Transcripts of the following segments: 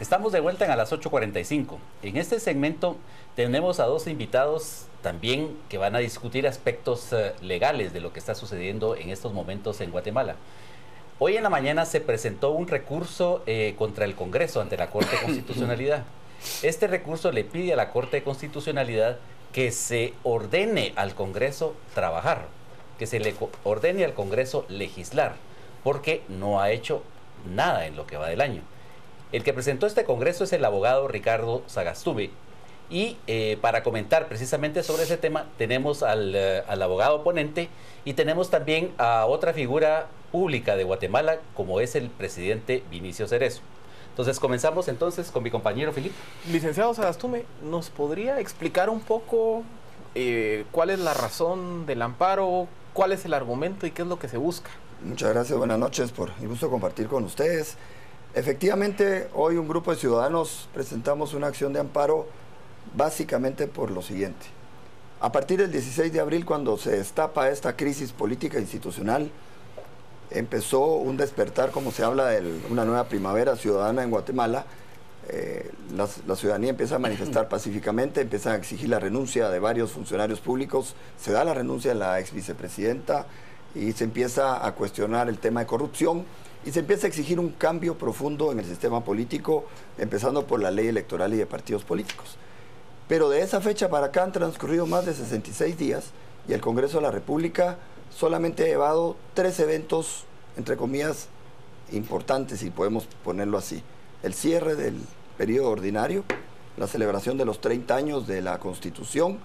Estamos de vuelta a las 8:45. En este segmento tenemos a dos invitados también que van a discutir aspectos legales de lo que está sucediendo en estos momentos en Guatemala. Hoy en la mañana se presentó un recurso contra el Congreso ante la Corte de Constitucionalidad. Este recurso le pide a la Corte de Constitucionalidad que se ordene al Congreso trabajar, que se le ordene al Congreso legislar, porque no ha hecho nada en lo que va del año. El que presentó este Congreso es el abogado Ricardo Sagastume. Y para comentar precisamente sobre ese tema tenemos al abogado ponente y tenemos también a otra figura pública de Guatemala como es el presidente Vinicio Cerezo. Entonces comenzamos entonces con mi compañero Filipe. Licenciado Sagastume, ¿nos podría explicar un poco cuál es la razón del amparo, cuál es el argumento y qué es lo que se busca? Muchas gracias, buenas noches, por el gusto de compartir con ustedes. Efectivamente, hoy un grupo de ciudadanos presentamos una acción de amparo básicamente por lo siguiente. A partir del 16 de abril, cuando se destapa esta crisis política institucional, empezó un despertar, como se habla, de una nueva primavera ciudadana en Guatemala. La ciudadanía empieza a manifestar pacíficamente, empieza a exigir la renuncia de varios funcionarios públicos, se da la renuncia de la ex vicepresidenta y se empieza a cuestionar el tema de corrupción y se empieza a exigir un cambio profundo en el sistema político, empezando por la ley electoral y de partidos políticos. Pero de esa fecha para acá han transcurrido más de 66 días y el Congreso de la República solamente ha llevado 3 eventos, entre comillas, importantes, si podemos ponerlo así. El cierre del periodo ordinario, la celebración de los 30 años de la Constitución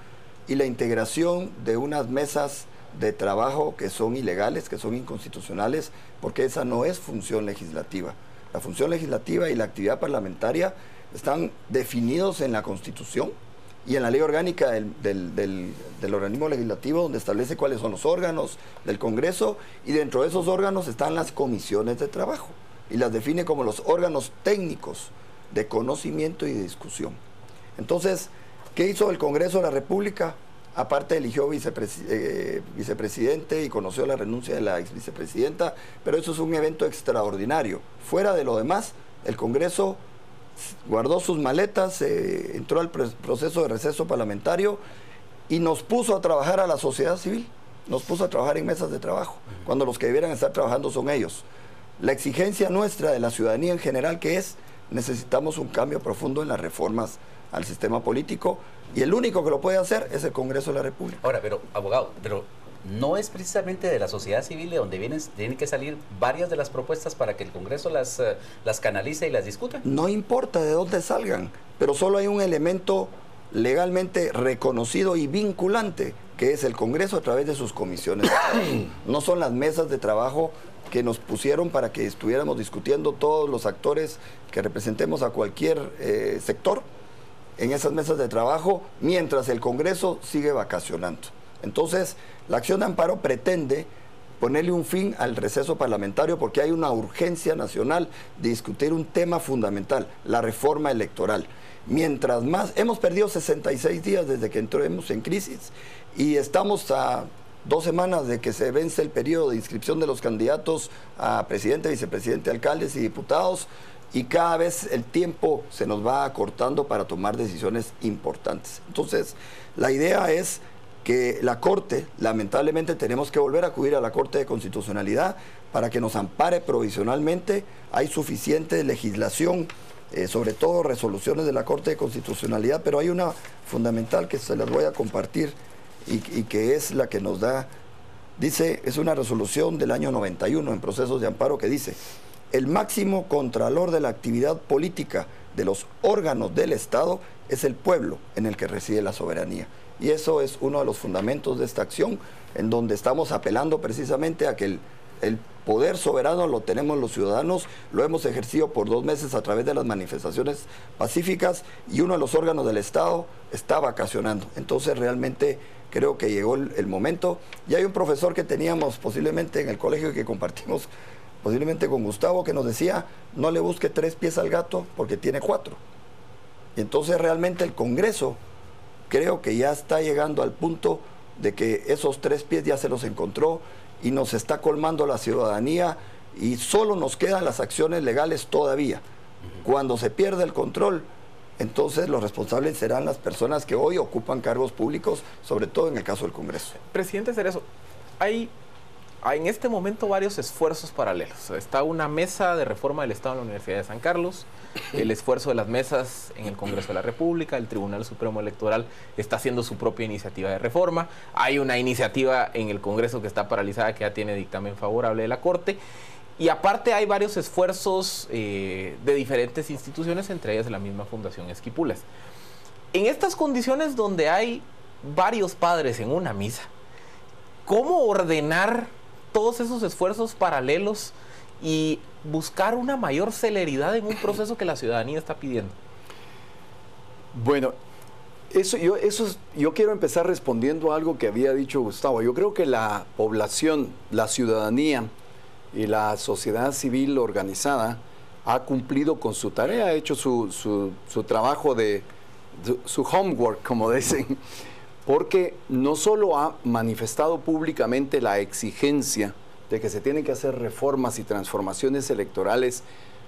y la integración de unas mesas de trabajo que son ilegales, que son inconstitucionales, porque esa no es función legislativa. La función legislativa y la actividad parlamentaria están definidos en la Constitución y en la ley orgánica del organismo legislativo, donde establece cuáles son los órganos del Congreso, y dentro de esos órganos están las comisiones de trabajo y las define como los órganos técnicos de conocimiento y de discusión. Entonces, ¿qué hizo el Congreso de la República? Aparte eligió vicepresidente y conoció la renuncia de la ex vicepresidenta, pero eso es un evento extraordinario. Fuera de lo demás, el Congreso guardó sus maletas, entró al proceso de receso parlamentario y nos puso a trabajar a la sociedad civil, nos puso a trabajar en mesas de trabajo, cuando los que debieran estar trabajando son ellos. La exigencia nuestra de la ciudadanía en general, que es, necesitamos un cambio profundo en las reformas al sistema político, y el único que lo puede hacer es el Congreso de la República. Ahora, pero abogado, ¿no es precisamente de la sociedad civil de donde tienen que salir varias de las propuestas para que el Congreso las canalice y las discuta? No importa de dónde salgan, pero solo hay un elemento legalmente reconocido y vinculante, que es el Congreso a través de sus comisiones de trabajo. No son las mesas de trabajo que nos pusieron para que estuviéramos discutiendo todos los actores que representemos a cualquier sector en esas mesas de trabajo, mientras el Congreso sigue vacacionando. Entonces, la acción de amparo pretende ponerle un fin al receso parlamentario porque hay una urgencia nacional de discutir un tema fundamental, la reforma electoral. Mientras más, hemos perdido 66 días desde que entremos en crisis y estamos a 2 semanas de que se vence el periodo de inscripción de los candidatos a presidente, vicepresidente, alcaldes y diputados, y cada vez el tiempo se nos va acortando para tomar decisiones importantes. Entonces, la idea es que la Corte, lamentablemente tenemos que volver a acudir a la Corte de Constitucionalidad para que nos ampare provisionalmente. Hay suficiente legislación, sobre todo resoluciones de la Corte de Constitucionalidad, pero hay una fundamental que se las voy a compartir y que es la que nos da, dice, es una resolución del año 91 en procesos de amparo que dice: el máximo contralor de la actividad política de los órganos del Estado es el pueblo en el que reside la soberanía. Y eso es uno de los fundamentos de esta acción, en donde estamos apelando precisamente a que el poder soberano lo tenemos los ciudadanos, lo hemos ejercido por 2 meses a través de las manifestaciones pacíficas y uno de los órganos del Estado está vacacionando. Entonces realmente creo que llegó el momento. Y hay un profesor que teníamos posiblemente en el colegio que compartimos posiblemente con Gustavo, que nos decía: no le busque 3 pies al gato porque tiene 4. Y entonces realmente el Congreso creo que ya está llegando al punto de que esos 3 pies ya se los encontró y nos está colmando la ciudadanía y solo nos quedan las acciones legales todavía. Cuando se pierde el control, entonces los responsables serán las personas que hoy ocupan cargos públicos, sobre todo en el caso del Congreso. Presidente Cerezo, hay en este momento varios esfuerzos paralelos. Está una mesa de reforma del Estado en la Universidad de San Carlos, el esfuerzo de las mesas en el Congreso de la República, el Tribunal Supremo Electoral está haciendo su propia iniciativa de reforma, hay una iniciativa en el Congreso que está paralizada, que ya tiene dictamen favorable de la Corte, y aparte hay varios esfuerzos de diferentes instituciones, entre ellas la misma Fundación Esquipulas. En estas condiciones donde hay varios padres en una misa, ¿cómo ordenar todos esos esfuerzos paralelos y buscar una mayor celeridad en un proceso que la ciudadanía está pidiendo? Bueno, yo quiero empezar respondiendo a algo que había dicho Gustavo. Yo creo que la población, la ciudadanía y la sociedad civil organizada ha cumplido con su tarea, ha hecho su trabajo su homework, como dicen, porque no solo ha manifestado públicamente la exigencia de que se tienen que hacer reformas y transformaciones electorales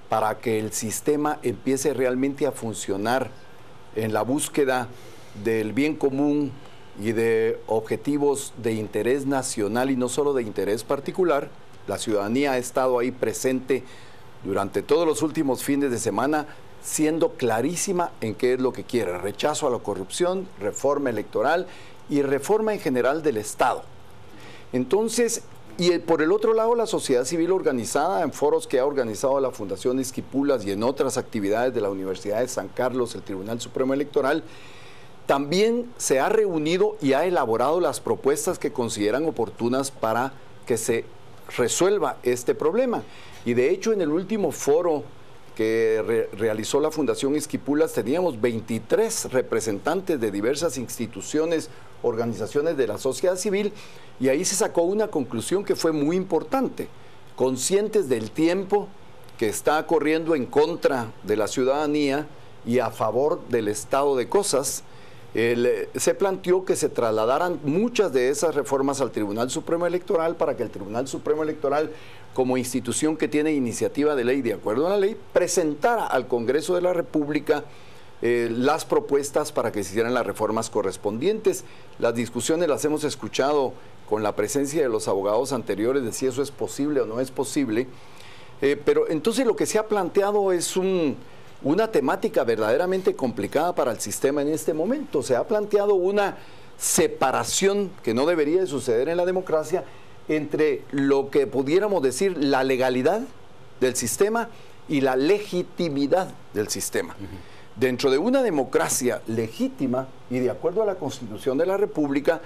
para que el sistema empiece realmente a funcionar en la búsqueda del bien común y de objetivos de interés nacional y no solo de interés particular. La ciudadanía ha estado ahí presente durante todos los últimos fines de semana, siendo clarísima en qué es lo que quiere: rechazo a la corrupción, reforma electoral y reforma en general del Estado. Entonces, y por el otro lado, la sociedad civil organizada, en foros que ha organizado la Fundación Esquipulas y en otras actividades de la Universidad de San Carlos, el Tribunal Supremo Electoral, también se ha reunido y ha elaborado las propuestas que consideran oportunas para que se resuelva este problema. Y de hecho, en el último foro que realizó la Fundación Esquipulas, teníamos 23 representantes de diversas instituciones, organizaciones de la sociedad civil, y ahí se sacó una conclusión que fue muy importante. Conscientes del tiempo que está corriendo en contra de la ciudadanía y a favor del estado de cosas, se planteó que se trasladaran muchas de esas reformas al Tribunal Supremo Electoral para que el Tribunal Supremo Electoral, como institución que tiene iniciativa de ley de acuerdo a la ley, presentara al Congreso de la República las propuestas para que se hicieran las reformas correspondientes. Las discusiones las hemos escuchado con la presencia de los abogados anteriores de si eso es posible o no es posible, pero entonces lo que se ha planteado es una temática verdaderamente complicada para el sistema en este momento. Se ha planteado una separación que no debería de suceder en la democracia entre lo que pudiéramos decir la legalidad del sistema y la legitimidad del sistema. Dentro de una democracia legítima y de acuerdo a la Constitución de la República,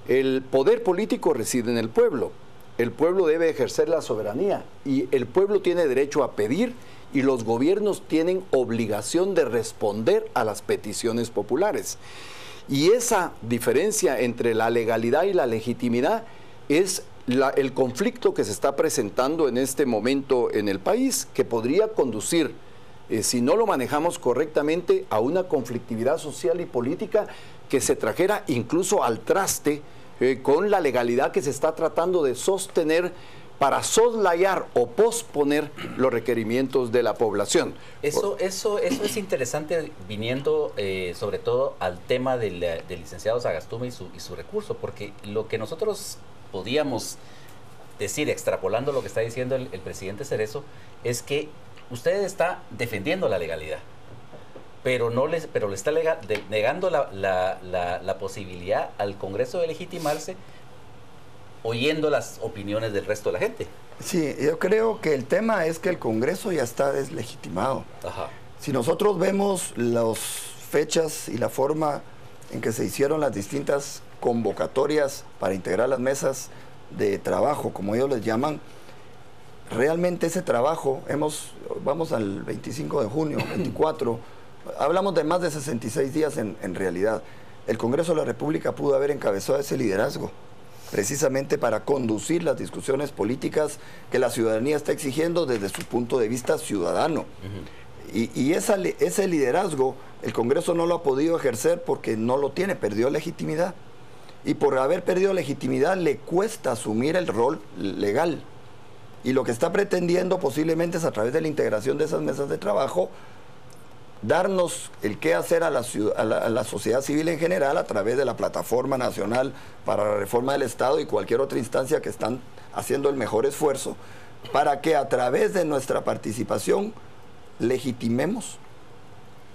el poder político reside en el pueblo. El pueblo debe ejercer la soberanía y el pueblo tiene derecho a pedir, y los gobiernos tienen obligación de responder a las peticiones populares. Y esa diferencia entre la legalidad y la legitimidad es el conflicto que se está presentando en este momento en el país, que podría conducir, si no lo manejamos correctamente, a una conflictividad social y política que se trajera incluso al traste con la legalidad que se está tratando de sostener para soslayar o posponer los requerimientos de la población. Eso es interesante, viniendo sobre todo al tema del licenciado Sagastume y su recurso, porque lo que nosotros podíamos decir, extrapolando lo que está diciendo el presidente Cerezo, es que usted está defendiendo la legalidad, pero le está negando la posibilidad al Congreso de legitimarse, oyendo las opiniones del resto de la gente. Sí, yo creo que el tema es que el Congreso ya está deslegitimado. Ajá. Si nosotros vemos las fechas y la forma en que se hicieron las distintas convocatorias para integrar las mesas de trabajo, como ellos les llaman, realmente ese trabajo, vamos al 25 de junio, 24, hablamos de más de 66 días en realidad. El Congreso de la República pudo haber encabezado ese liderazgo, precisamente para conducir las discusiones políticas que la ciudadanía está exigiendo desde su punto de vista ciudadano. Y ese liderazgo el Congreso no lo ha podido ejercer porque no lo tiene, perdió legitimidad. Y por haber perdido legitimidad le cuesta asumir el rol legal. Y lo que está pretendiendo posiblemente es, a través de la integración de esas mesas de trabajo, darnos el qué hacer a la sociedad civil en general, a través de la Plataforma Nacional para la Reforma del Estado y cualquier otra instancia que están haciendo el mejor esfuerzo, para que a través de nuestra participación legitimemos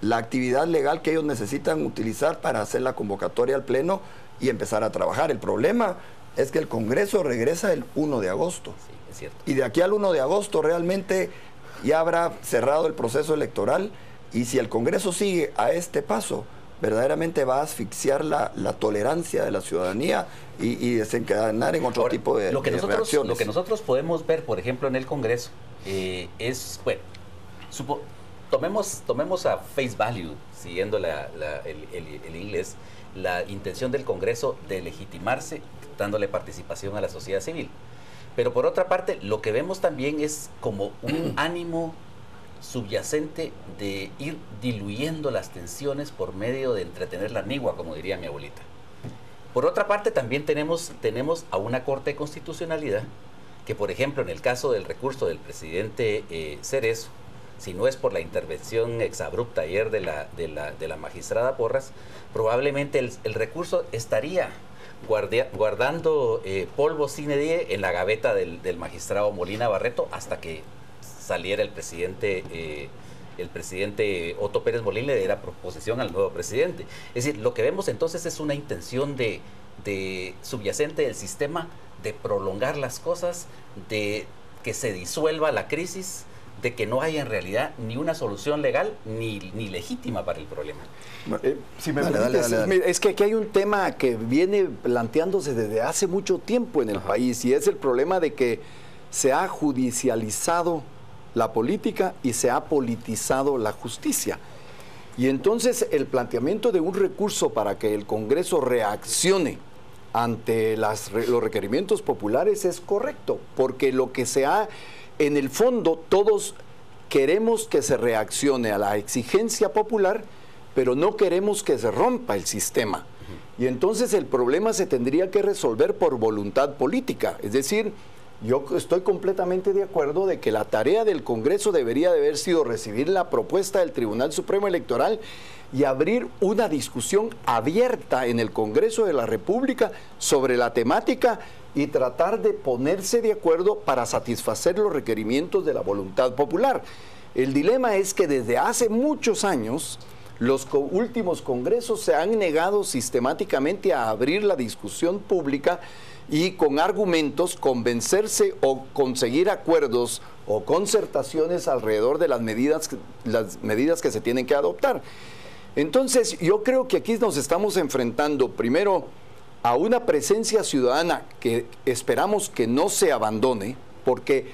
la actividad legal que ellos necesitan utilizar para hacer la convocatoria al Pleno y empezar a trabajar. El problema es que el Congreso regresa el 1 de agosto. Sí, es cierto. Y de aquí al 1 de agosto realmente ya habrá cerrado el proceso electoral, y si el Congreso sigue a este paso, verdaderamente va a asfixiar la tolerancia de la ciudadanía y desencadenar en otro tipo de reacciones. Lo que nosotros podemos ver, por ejemplo, en el Congreso, es, bueno, tomemos a face value, siguiendo el inglés, la intención del Congreso de legitimarse, dándole participación a la sociedad civil. Pero por otra parte, lo que vemos también es como un ánimo subyacente de ir diluyendo las tensiones por medio de entretener la nigua, como diría mi abuelita. Por otra parte, también tenemos a una Corte de Constitucionalidad que, por ejemplo, en el caso del recurso del presidente Cerezo, si no es por la intervención exabrupta ayer de la magistrada Porras, probablemente el recurso estaría guardando polvo sine die en la gaveta del magistrado Molina Barreto hasta que saliera el presidente Otto Pérez Molín, le diera proposición al nuevo presidente. Es decir, lo que vemos entonces es una intención de subyacente del sistema de prolongar las cosas, de que se disuelva la crisis, de que no haya en realidad ni una solución legal ni legítima para el problema. Si me permites, dale. Es que aquí hay un tema que viene planteándose desde hace mucho tiempo en el país, y es el problema de que se ha judicializado la política y se ha politizado la justicia. Y entonces el planteamiento de un recurso para que el Congreso reaccione ante los requerimientos populares es correcto, porque lo que se ha, en el fondo, todos queremos que se reaccione a la exigencia popular, pero no queremos que se rompa el sistema. Y entonces el problema se tendría que resolver por voluntad política, es decir, yo estoy completamente de acuerdo de que la tarea del Congreso debería de haber sido recibir la propuesta del Tribunal Supremo Electoral y abrir una discusión abierta en el Congreso de la República sobre la temática y tratar de ponerse de acuerdo para satisfacer los requerimientos de la voluntad popular. El dilema es que desde hace muchos años los últimos congresos se han negado sistemáticamente a abrir la discusión pública y con argumentos convencerse o conseguir acuerdos o concertaciones alrededor de las medidas que se tienen que adoptar. Entonces, yo creo que aquí nos estamos enfrentando primero a una presencia ciudadana que esperamos que no se abandone, porque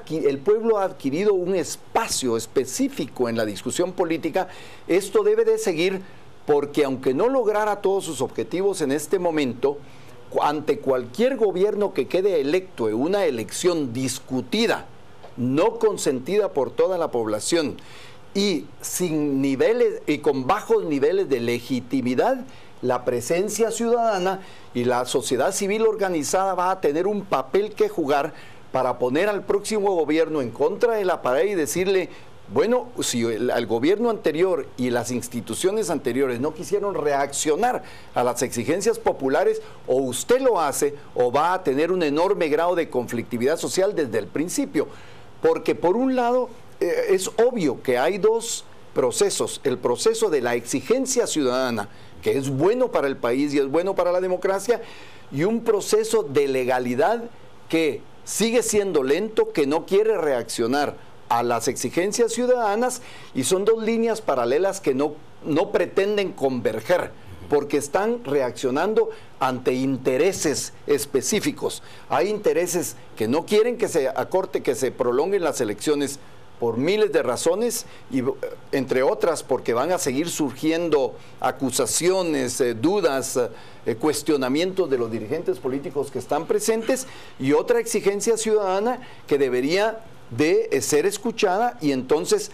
el pueblo ha adquirido un espacio específico en la discusión política. Esto debe de seguir, porque aunque no lograra todos sus objetivos en este momento, ante cualquier gobierno que quede electo en una elección discutida, no consentida por toda la población y sin niveles y con bajos niveles de legitimidad, la presencia ciudadana y la sociedad civil organizada va a tener un papel que jugar para poner al próximo gobierno en contra de la pared y decirle: bueno, si el gobierno anterior y las instituciones anteriores no quisieron reaccionar a las exigencias populares, o usted lo hace o va a tener un enorme grado de conflictividad social desde el principio. Porque por un lado es obvio que hay dos procesos: el proceso de la exigencia ciudadana, que es bueno para el país y es bueno para la democracia, y un proceso de legalidad que sigue siendo lento, que no quiere reaccionar a las exigencias ciudadanas, y son dos líneas paralelas que no pretenden converger, porque están reaccionando ante intereses específicos. Hay intereses que no quieren que se acorte, que se prolonguen las elecciones por miles de razones, y entre otras porque van a seguir surgiendo acusaciones, dudas, cuestionamientos de los dirigentes políticos que están presentes, y otra exigencia ciudadana que debería de ser escuchada y entonces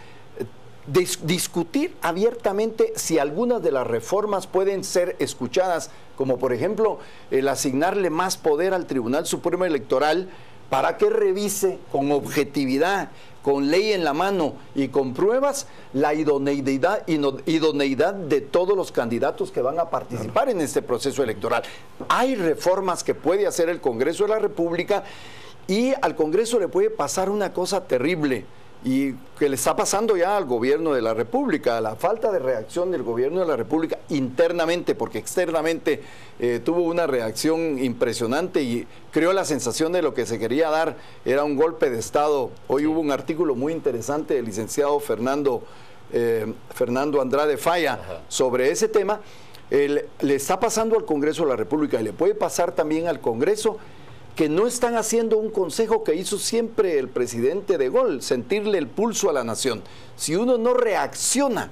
discutir abiertamente si algunas de las reformas pueden ser escuchadas, como por ejemplo el asignarle más poder al Tribunal Supremo Electoral para que revise con objetividad, con ley en la mano y con pruebas, la idoneidad de todos los candidatos que van a participar en este proceso electoral. Hay reformas que puede hacer el Congreso de la República, y al Congreso le puede pasar una cosa terrible, y que le está pasando ya al gobierno de la República, la falta de reacción del gobierno de la República internamente, porque externamente tuvo una reacción impresionante y creó la sensación de lo que se quería dar era un golpe de Estado. Hoy hubo un artículo muy interesante del licenciado Fernando Andrade Falla sobre ese tema. Le está pasando al Congreso de la República y le puede pasar también al Congreso, que no están haciendo un consejo que hizo siempre el presidente de Gaulle, sentirle el pulso a la nación. Si uno no reacciona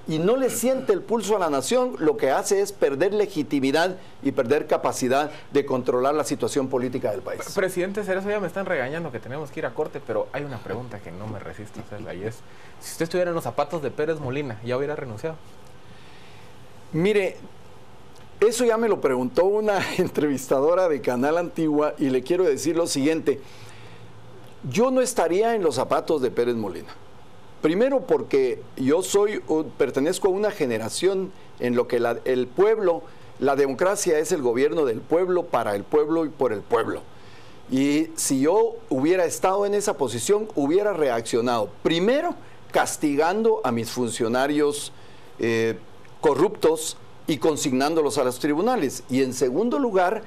y no le siente el pulso a la nación, lo que hace es perder legitimidad y perder capacidad de controlar la situación política del país. Presidente Cerezo, ya me están regañando que tenemos que ir a corte, pero hay una pregunta que no me resisto a hacerla, y es, si usted estuviera en los zapatos de Pérez Molina, ¿ya hubiera renunciado? Mire, eso ya me lo preguntó una entrevistadora de Canal Antigua, y le quiero decir lo siguiente: yo no estaría en los zapatos de Pérez Molina. Primero porque yo pertenezco a una generación en lo que el pueblo, la democracia es el gobierno del pueblo, para el pueblo y por el pueblo. Y si yo hubiera estado en esa posición, hubiera reaccionado. Primero, castigando a mis funcionarios corruptos y consignándolos a los tribunales. Y en segundo lugar,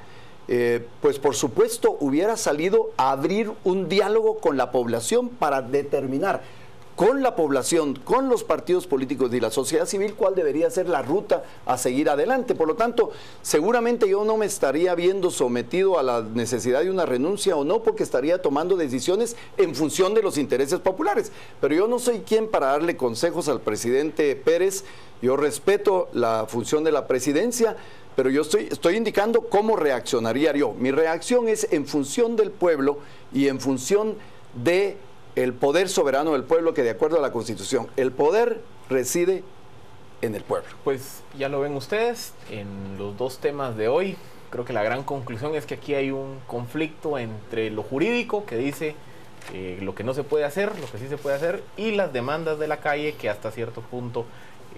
pues por supuesto hubiera salido a abrir un diálogo con la población para determinar con la población, con los partidos políticos y la sociedad civil cuál debería ser la ruta a seguir adelante. Por lo tanto, seguramente yo no me estaría viendo sometido a la necesidad de una renuncia o no, porque estaría tomando decisiones en función de los intereses populares. Pero yo no soy quien para darle consejos al presidente Pérez. Yo respeto la función de la presidencia, pero yo estoy indicando cómo reaccionaría yo. Mi reacción es en función del pueblo y en función de el poder soberano del pueblo, que de acuerdo a la Constitución, el poder reside en el pueblo. Pues ya lo ven ustedes en los dos temas de hoy. Creo que la gran conclusión es que aquí hay un conflicto entre lo jurídico, que dice lo que no se puede hacer, lo que sí se puede hacer, y las demandas de la calle, que hasta cierto punto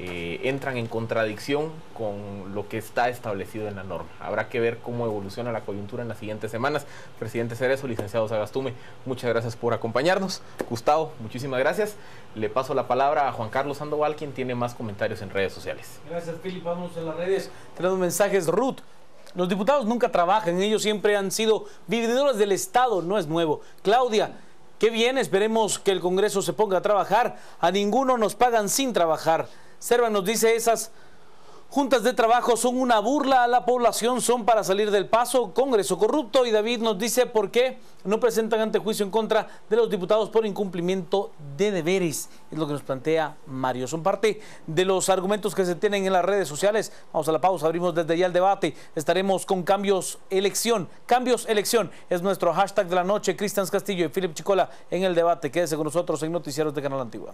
entran en contradicción con lo que está establecido en la norma. Habrá que ver cómo evoluciona la coyuntura en las siguientes semanas. Presidente Cerezo, licenciado Sagastume, muchas gracias por acompañarnos. Gustavo, muchísimas gracias. Le paso la palabra a Juan Carlos Sandoval, quien tiene más comentarios en redes sociales. Gracias, Philip. Vamos en las redes. Tenemos mensajes. Ruth: los diputados nunca trabajan, ellos siempre han sido vividores del Estado, no es nuevo. Claudia: qué bien, esperemos que el Congreso se ponga a trabajar. A ninguno nos pagan sin trabajar. Servan nos dice: esas juntas de trabajo son una burla a la población, son para salir del paso, Congreso corrupto. Y David nos dice: ¿por qué no presentan antejuicio en contra de los diputados por incumplimiento de deberes? Es lo que nos plantea Mario. Son parte de los argumentos que se tienen en las redes sociales. Vamos a la pausa, abrimos desde ya el debate. Estaremos con Cambios Elección. Cambios Elección es nuestro hashtag de la noche. Cristian Castillo y Philip Chicola en el debate. Quédese con nosotros en Noticieros de Canal Antigua.